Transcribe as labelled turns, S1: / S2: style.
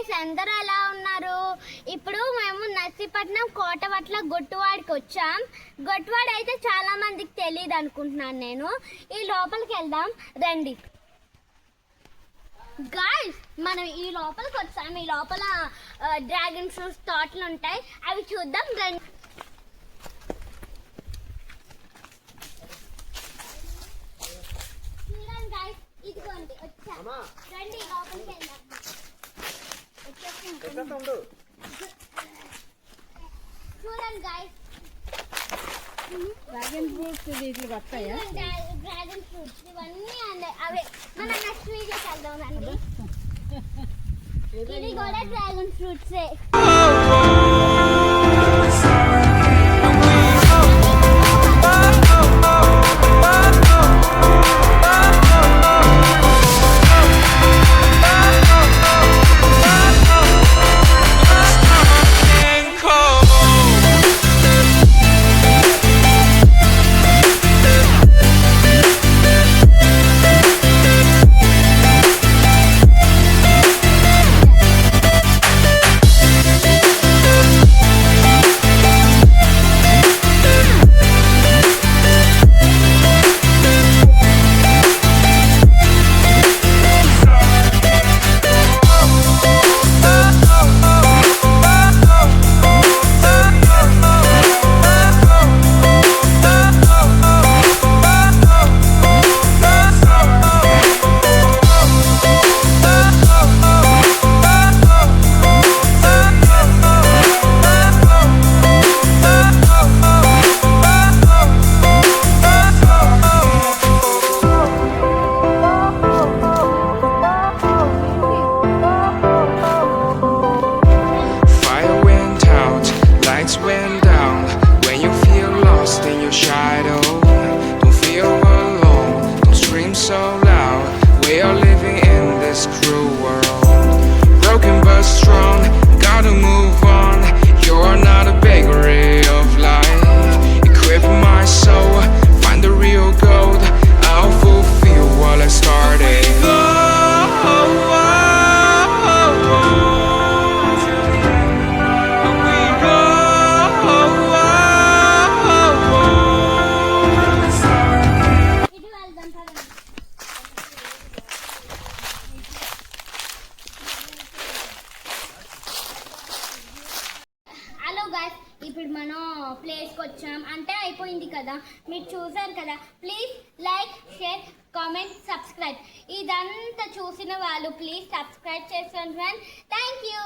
S1: Guys, అందరూ ఎలా ఉన్నారు? ఇప్పుడు మేము నర్సీపట్నం కోటవట్ల గొట్టువాడికి వచ్చాం. గొట్టువాడ అయితే చాలా మందికి తెలియదు అనుకుంటున్నాను నేను. ఈ లోపలికి వెళ్దాం రండి. గైస్, మనం ఈ లోపలికి వచ్చాం. ఈ లోపల డ్రాగన్ ఫ్రూట్స్ తోటలు ఉంటాయి, అవి చూద్దాం రండి. చూడండి గైస్, ఇదిగోండి వచ్చా. రండి లోపలికి వెళ్దాం. చూడండి గైస్,
S2: డ్రాగన్ ఫ్రూట్స్ వీటికి వస్తాయా?
S1: డ్రాగన్ ఫ్రూట్స్ ఇవన్నీ అవే. మనం నెక్స్ట్ వీడియోకి వెళ్దాం అండి. ఇది కూడా dragon ఫ్రూట్సే.
S3: Went down when you feel lost in your shadow. Don't feel alone, don't scream so loud. We are living in this cruel world, broken but strong, gotta move on. You're not a bakery of life. Equip my soul, find the real gold. I'll fulfill what I started.
S1: Hello guys, ఇప్పుడు మనం ప్లేస్కి వచ్చాం. అంటే అయిపోయింది కదా, మీరు చూసారు కదా. Please like, share, comment, subscribe. ఇదంతా చూసిన వాళ్ళు ప్లీజ్ సబ్స్క్రైబ్ చేయండి. Thank you.